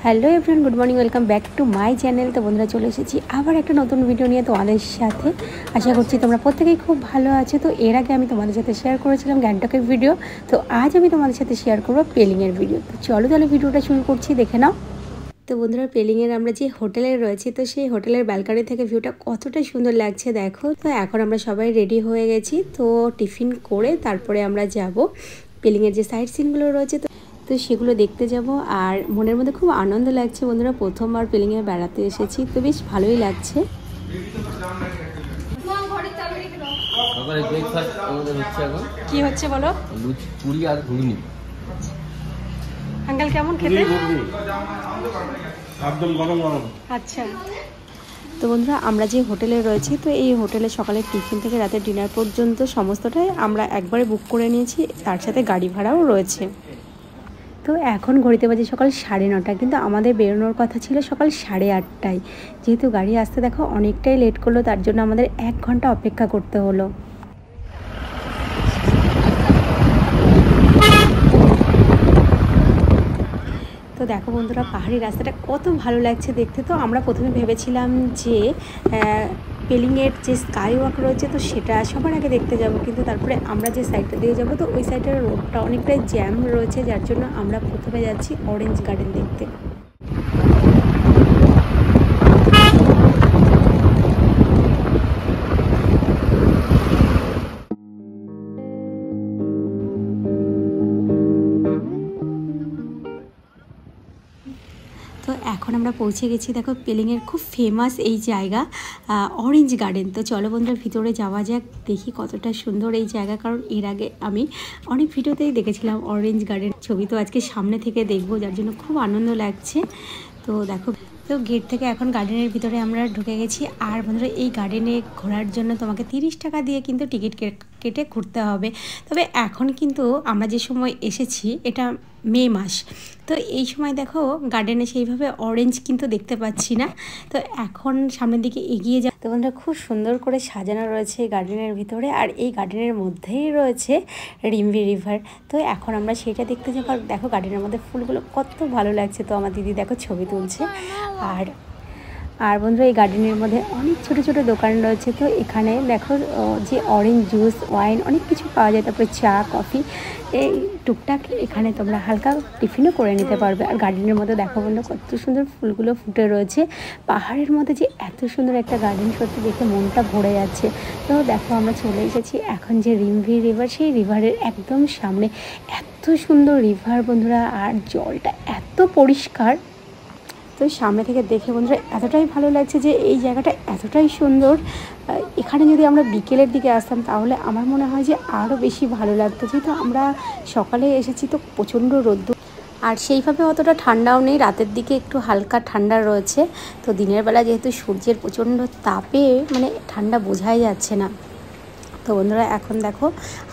Hello everyone, good morning, welcome back to my channel. তো বন্ধুরা চলে এসেছি আবার একটা নতুন ভিডিও নিয়ে তোমাদের সাথে। আশা করছি তোমরা প্রত্যেকেই খুব ভালো আছো। তো এর আগে আমি তোমাদের সাথে শেয়ার করেছিলাম গ্যাংটকের ভিডিও, তো আজ আমি তোমাদের সাথে শেয়ার করবো পেলিংয়ের ভিডিও। তো চলো তাহলে ভিডিওটা শুরু করছি, দেখে নাও। তো বন্ধুরা, পেলিংয়ের আমরা যে হোটেলে রয়েছি, তো সেই হোটেলের ব্যালকনি থেকে ভিউটা কতটা সুন্দর লাগছে দেখো। তো এখন আমরা সবাই রেডি হয়ে গেছি, তো টিফিন করে তারপরে আমরা যাব পেলিংয়ের যে সাইট সিনগুলো রয়েছে তো সেগুলো দেখতে যাব। আর মনের মধ্যে খুব আনন্দ লাগছে বন্ধুরা, প্রথমবার পেলিংয়ে বেড়াতে এসেছি, তো বেশ ভালোই লাগছে। কি হচ্ছে বলো? পুরি আর ঘুগনি। আঙ্কেল কেমন খেতে? একদম গরম গরম। আচ্ছা, তো বন্ধুরা আমরা যে হোটেলে রয়েছি, তো এই হোটেলে সকালের টিফিন থেকে রাতের ডিনার পর্যন্ত সমস্তটাই আমরা একবারে বুক করে নিয়েছি, তার সাথে গাড়ি ভাড়াও রয়েছে। তো এখন ঘড়িতে বাজে সকাল 9:30, কিন্তু আমাদের বেরোনোর কথা ছিল সকাল 8:30টায়। যেহেতু গাড়ি আসতে দেখো অনেকটাই লেট করলো, তার জন্য আমাদের 1 ঘন্টা অপেক্ষা করতে হলো। তো দেখো বন্ধুরা, পাহাড়ি রাস্তাটা কত ভালো লাগছে দেখতে। তো আমরা প্রথমে ভেবেছিলাম যে পেলিংয়ের যে স্কাই ওয়াক রয়েছে তো সেটা সবার আগে দেখতে যাব, কিন্তু তারপরে আমরা যে সাইডটা দিয়ে যাব তো ওই সাইডের রোডটা অনেকটাই জ্যাম রয়েছে, যার জন্য আমরা প্রথমে যাচ্ছি অরেঞ্জ গার্ডেন দেখতে। তো এখন আমরা পৌঁছে গেছি দেখো পেলিংয়ের খুব ফেমাস এই জায়গা অরেঞ্জ গার্ডেন। তো চলো বন্ধুরা ভিতরে যাওয়া যাক, দেখি কতটা সুন্দর এই জায়গা, কারণ এর আগে আমি অনেক ভিডিওতেই দেখেছিলাম অরেঞ্জ গার্ডেন ছবি, তো আজকে সামনে থেকে দেখবো, যার জন্য খুব আনন্দ লাগছে। তো দেখো, তো গেট থেকে এখন গার্ডেনের ভিতরে আমরা ঢুকে গেছি। আর বন্ধুরা এই গার্ডেনে ঘোরার জন্য তোমাকে 30 টাকা দিয়ে কিন্তু টিকিট কেটে ঘুরতে হবে। তবে এখন কিন্তু আমরা যে সময় এসেছি এটা মে মাস, তো এই সময় দেখো গার্ডেনে সেইভাবে অরেঞ্জ কিন্তু দেখতে পাচ্ছি না। তো এখন সামনের দিকে এগিয়ে যা। তো বন্ধুরা খুব সুন্দর করে সাজানো রয়েছে এই গার্ডেনের ভিতরে, আর এই গার্ডেনের মধ্যেই রয়েছে রিম্বি রিভার। তো এখন আমরা সেটা দেখতে যাবো। আর দেখো গার্ডেনের মধ্যে ফুলগুলো কত ভালো লাগছে। তো আমার দিদি দেখো ছবি তুলছে। আর বন্ধুরা এই গার্ডেনের মধ্যে অনেক ছোট ছোট দোকান রয়েছে। তো এখানে দেখো যে অরেঞ্জ জুস, ওয়াইন অনেক কিছু পাওয়া যায়, তারপরে চা, কফি, এই টুকটাক এখানে তোমরা হালকা টিফিনও করে নিতে পারবে। আর গার্ডেনের মধ্যে দেখো বন্ধু কত সুন্দর ফুলগুলো ফুটে রয়েছে। পাহাড়ের মধ্যে যে এত সুন্দর একটা গার্ডেন, সত্যি দেখে মনটা ভরে যাচ্ছে। তো দেখো আমরা চলে এসেছি এখন যে রিম্বি রিভার, সেই রিভারের একদম সামনে। এত সুন্দর রিভার বন্ধুরা, আর জলটা এত পরিষ্কার। তো সামনে থেকে দেখে বন্ধুরা এতটাই ভালো লাগছে যে এই জায়গাটা এতটাই সুন্দর। এখানে যদি আমরা বিকেলের দিকে আসতাম তাহলে আমার মনে হয় যে আরও বেশি ভালো লাগতো, যেহেতু আমরা সকালে এসেছি তো প্রচণ্ড রোদ্দুর, আর সেইভাবে অতটা ঠান্ডাও নেই, রাতের দিকে একটু হালকা ঠান্ডা রয়েছে। তো দিনের বেলা যেহেতু সূর্যের প্রচণ্ড তাপে মানে ঠান্ডা বোঝাই যাচ্ছে না। তো বন্ধুরা এখন দেখো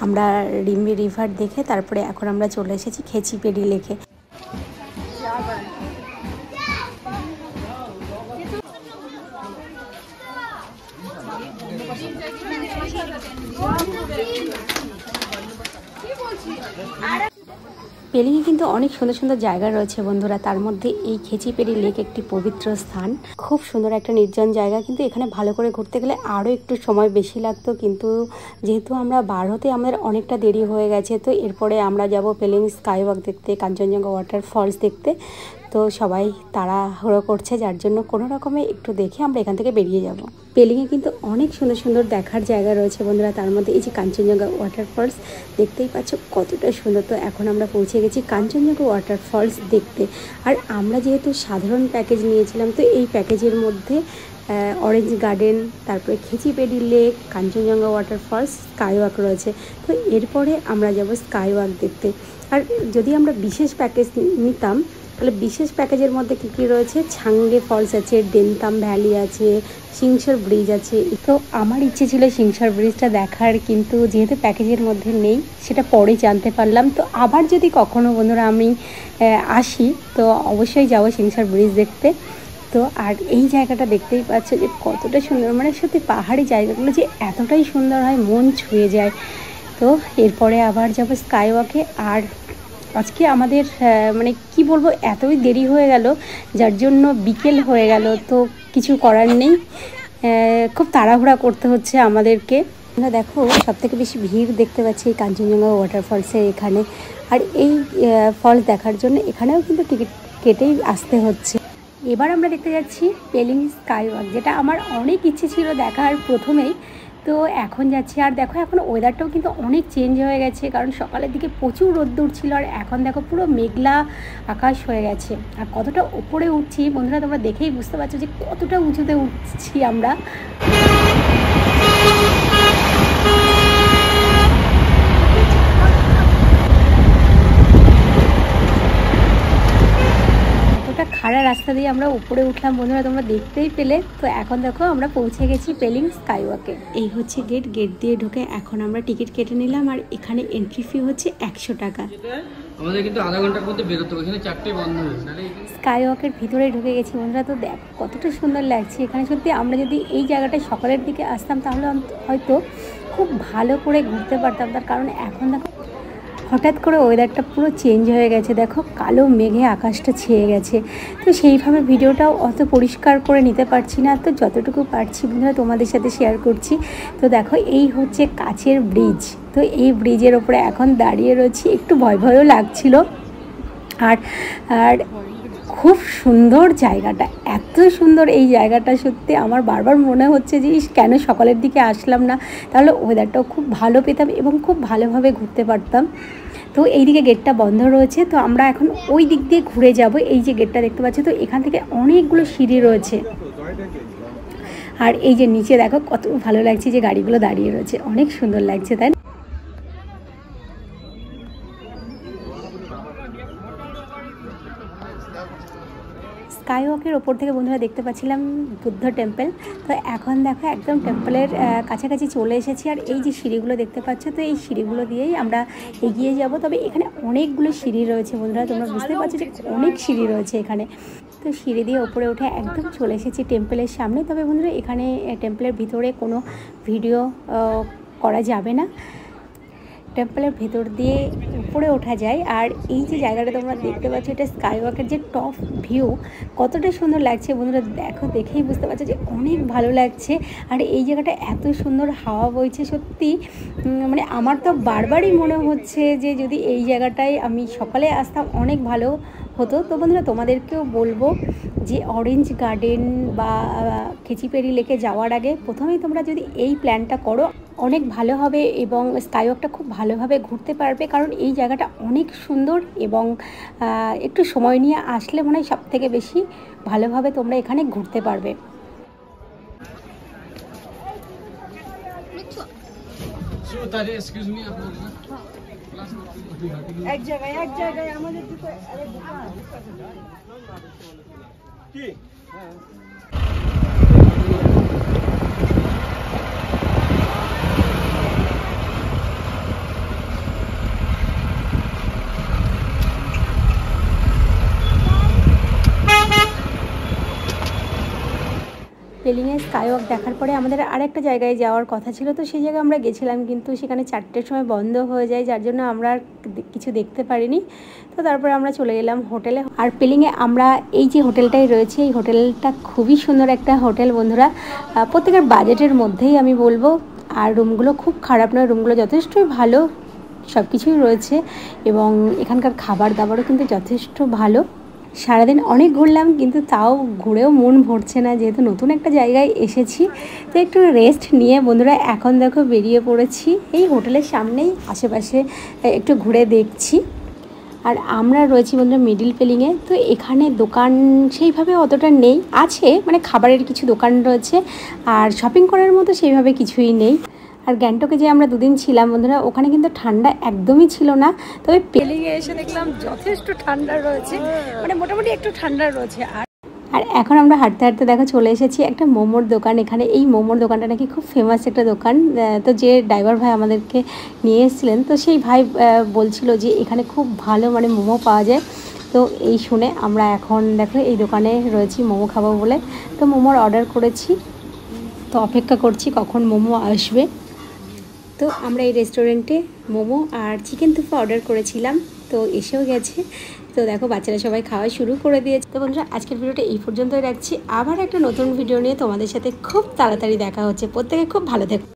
আমরা রিম্বি রিভার দেখে তারপরে এখন আমরা চলে এসেছি খেচিপেড়ি লেকে। পেলিংয়ে কিন্তু অনেক সুন্দর সুন্দর জায়গা রয়েছে বন্ধুরা, তার মধ্যে এই খেচিপেড়ি লেক একটি পবিত্র স্থান। খুব সুন্দর একটা নির্জন জায়গা, কিন্তু এখানে ভালো করে ঘুরতে গেলে আরও একটু সময় বেশি লাগতো, কিন্তু যেহেতু আমরা বার হতে আমাদের অনেকটা দেরি হয়ে গেছে। তো এরপরে আমরা যাব পেলিং স্কাই ওয়াক দেখতে, কাঞ্চনজঙ্ঘা ওয়াটার ফলস দেখতে। তো সবাই তাড়াহুড়ো করছে, যার জন্য কোনো রকমে একটু দেখে আমরা এখান থেকে বেরিয়ে যাব। পেলিংয়ে কিন্তু অনেক সুন্দর সুন্দর দেখার জায়গা রয়েছে বন্ধুরা, তার মধ্যে এই যে কাঞ্চনজঙ্ঘা ওয়াটার ফলস দেখতেই পাচ্ছ কতটা সুন্দর। তো এখন আমরা পৌঁছে গেছি কাঞ্চনজঙ্ঘা ওয়াটার ফলস দেখতে। আর আমরা যেহেতু সাধারণ প্যাকেজ নিয়েছিলাম, তো এই প্যাকেজের মধ্যে অরেঞ্জ গার্ডেন, তারপরে Khecheopalri lake, Kanchenjunga water falls, sky walk রয়েছে। তো এরপরে আমরা যাব স্কাই ওয়াক দেখতে। আর যদি আমরা বিশেষ প্যাকেজ নিতাম তাহলে বিশেষ প্যাকেজের মধ্যে কী কী রয়েছে, ছাংগে ফলস আছে, ডেনতাম ভ্যালি আছে, সিংসর ব্রিজ আছে। তো আমার ইচ্ছে ছিল সিংসর ব্রিজটা দেখার, কিন্তু যেহেতু প্যাকেজের মধ্যে নেই সেটা পরে জানতে পারলাম। তো আবার যদি কখনো বন্ধুরা আমি আসি তো অবশ্যই যাব সিংসর ব্রিজ দেখতে। তো আর এই জায়গাটা দেখতেই পাচ্ছ যে কতটা সুন্দর, মানে সত্যি পাহাড়ি জায়গাগুলো যে এতটাই সুন্দর হয় মন ছুঁয়ে যায়। তো এরপরে আবার যাব স্কাই ওয়াকে। আর আজকে আমাদের মানে কি বলবো, এতই দেরি হয়ে গেল যার জন্য বিকেল হয়ে গেল। তো কিছু করার নেই, খুব তাড়াহুড়া করতে হচ্ছে আমাদেরকে। আমরা দেখো সবথেকে বেশি ভিড় দেখতে পাচ্ছি এই কাঞ্চনজঙ্ঘা ওয়াটারফলসে এখানে। আর এই ফলস দেখার জন্য এখানেও কিন্তু টিকিট কেটেই আসতে হচ্ছে। এবার আমরা দেখতে যাচ্ছি পেলিং স্কাই ওয়াক, যেটা আমার অনেক ইচ্ছে ছিল দেখার প্রথমেই। তো এখন যাচ্ছি। আর দেখো এখন ওয়েদারটাও কিন্তু অনেক চেঞ্জ হয়ে গেছে, কারণ সকালের দিকে প্রচুর রোদ্দুর ছিল আর এখন দেখো পুরো মেঘলা আকাশ হয়ে গেছে। আর কতটা উপরে উঠছি বন্ধুরা, তোমরা দেখেই বুঝতে পারছো যে কতটা উঁচুতে উঠছি আমরা। খাড়া রাস্তা দিয়ে আমরা উপরে উঠলাম বন্ধুরা, তোমরা দেখতেই পেলে। তো এখন দেখো আমরা পৌঁছে গেছি পেলিং স্কাই ওয়াকে। এই হচ্ছে গেট, গেট দিয়ে ঢুকে এখন আমরা টিকিট কেটে নিলাম। আর এখানে এন্ট্রি ফি হচ্ছে 100 টাকা। আমাদের কিন্তু আধা ঘন্টার মধ্যে বেরোতে হবে, এখানে 4টে বন্ধ হয়ে যাবে। স্কাই ওয়াকের ভিতরে ঢুকে গেছি বন্ধুরা। তো দেখ কতটা সুন্দর লাগছে এখানে। সত্যি আমরা যদি এই জায়গাটায় সকালের দিকে আসতাম তাহলে হয়তো খুব ভালো করে ঘুরতে পারতাম। তার কারণ এখন দেখো হঠাৎ করে ওয়েদারটা পুরো চেঞ্জ হয়ে গেছে। দেখো কালো মেঘে আকাশটা ছেয়ে গেছে। তো সেইভাবে ভিডিওটাও অত পরিষ্কার করে নিতে পারছি না, তো যতটুকু পারছি বন্ধুরা তোমাদের সাথে শেয়ার করছি। তো দেখো এই হচ্ছে কাচের ব্রিজ। তো এই ব্রিজের ওপরে এখন দাঁড়িয়ে রয়েছি, একটু ভয় ভয়ও লাগছিল। আর আর খুব সুন্দর জায়গাটা, এত সুন্দর এই জায়গাটা। সত্যি আমার বারবার মনে হচ্ছে যে কেন সকালের দিকে আসলাম না, তাহলে ওয়েদারটাও খুব ভালো পেতাম এবং খুব ভালোভাবে ঘুরতে পারতাম। তো এইদিকে গেটটা বন্ধ রয়েছে, তো আমরা এখন ওই দিক দিয়ে ঘুরে যাব। এই যে গেটটা দেখতে পাচ্ছি, তো এখান থেকে অনেকগুলো সিঁড়ি রয়েছে। আর এই যে নিচে দেখো কত ভালো লাগছে যে গাড়িগুলো দাঁড়িয়ে রয়েছে, অনেক সুন্দর লাগছে তাই না? স্কাই ওয়াকের ওপর থেকে বন্ধুরা দেখতে পাচ্ছিলাম বুদ্ধ টেম্পল। তো এখন দেখো একদম টেম্পলের কাছাকাছি চলে এসেছি। আর এই যে সিঁড়িগুলো দেখতে পাচ্ছ, তো এই সিঁড়িগুলো দিয়েই আমরা এগিয়ে যাব। তবে এখানে অনেকগুলো সিঁড়ি রয়েছে বন্ধুরা, তোমরা বুঝতে পারছো যে অনেক সিঁড়ি রয়েছে এখানে। তো সিঁড়ি দিয়ে ওপরে উঠে একদম চলে এসেছি টেম্পলের সামনে। তবে বন্ধুরা এখানে টেম্পলের ভিতরে কোনো ভিডিও করা যাবে না, টেম্পলের ভেতর দিয়ে উপরে ওঠা যায়। আর এই যে জায়গাটা তোমরা দেখতে পাচ্ছ, এটা স্কাই ওয়াকের যে টপ ভিউ, কতটা সুন্দর লাগছে বন্ধুরা দেখো, দেখেই বুঝতে পারছো যে অনেক ভালো লাগছে। আর এই জায়গাটা এত সুন্দর হাওয়া বইছে, সত্যি মানে আমার তো বারবারই মনে হচ্ছে যে যদি এই জায়গাটায় আমি সকালে আসতাম অনেক ভালো হতো। তো বন্ধুরা তোমাদেরকেও বলবো যে অরেঞ্জ গার্ডেন বা খেচিপেরি লেকে যাওয়ার আগে প্রথমেই তোমরা যদি এই প্ল্যানটা করো অনেক ভালো হবে এবং স্কাই ওয়াকটা খুব ভালোভাবে ঘুরতে পারবে। কারণ এই জায়গাটা অনেক সুন্দর এবং একটু সময় নিয়ে আসলে মনে হয় সবথেকে বেশি ভালোভাবে তোমরা এখানে ঘুরতে পারবে। এক জায়গায় আমাদের দুটো কি পেলিংয়ে স্কাই ওয়াক দেখার পরে আমাদের আরেকটা জায়গায় যাওয়ার কথা ছিল। তো সেই জায়গায় আমরা গেছিলাম, কিন্তু সেখানে 4টের সময় বন্ধ হয়ে যায়, যার জন্য আমরা আর কিছু দেখতে পারিনি। তো তারপরে আমরা চলে গেলাম হোটেলে। আর পেলিংয়ে আমরা এই যে হোটেলটাই রয়েছে, এই হোটেলটা খুবই সুন্দর একটা হোটেল বন্ধুরা, প্রত্যেকের বাজেটের মধ্যেই আমি বলবো। আর রুমগুলো খুব খারাপ নয়, রুমগুলো যথেষ্টই ভালো, সব কিছুই রয়েছে এবং এখানকার খাবার দাবারও কিন্তু যথেষ্ট ভালো। সারাদিন অনেক ঘুরলাম, কিন্তু তাও ঘুরেও মন ভরছে না, যেহেতু নতুন একটা জায়গায় এসেছি। তো একটু রেস্ট নিয়ে বন্ধুরা এখন দেখো বেরিয়ে পড়েছি এই হোটেলের সামনেই, আশেপাশে একটু ঘুরে দেখছি। আর আমরা রয়েছি বন্ধুরা মিডিল পেলিংয়ে। তো এখানে দোকান সেইভাবে অতটা নেই, আছে মানে খাবারের কিছু দোকান রয়েছে, আর শপিং করার মতো সেইভাবে কিছুই নেই। আর গ্যাংটকে যে আমরা 2 দিন ছিলাম বন্ধুরা, ওখানে কিন্তু ঠান্ডা একদমই ছিল না। তবে পেলিংয়ে এসে দেখলাম যথেষ্ট ঠান্ডা রয়েছে, মানে মোটামুটি একটু ঠান্ডা রয়েছে। আর এখন আমরা হাঁটতে হাঁটতে দেখো চলে এসেছি একটা মোমোর দোকান। এখানে এই মোমোর দোকানটা নাকি খুব ফেমাস একটা দোকান। তো যে ড্রাইভার ভাই আমাদেরকে নিয়ে এসেছিলেন, তো সেই ভাই বলছিল যে এখানে খুব ভালো মানে মোমো পাওয়া যায়। তো এই শুনে আমরা এখন দেখো এই দোকানে রয়েছি মোমো খাবো বলে। তো মোমোর অর্ডার করেছি, তো অপেক্ষা করছি কখন মোমো আসবে। তো আমরা এই রেস্টুরেন্টে মোমো আর চিকেন থুপা অর্ডার করেছিলাম। তো তো এসেও গেছে। তো দেখো বাচ্চারা সবাই খাওয়া শুরু করে দিয়েছে। তো বন্ধুরা আজকের ভিডিওটা এই পর্যন্তই রাখছি। আবার একটা নতুন ভিডিও নিয়ে তোমাদের সাথে খুব তাড়াতাড়ি দেখা হচ্ছে। প্রত্যেকে খুব ভালো থেকো।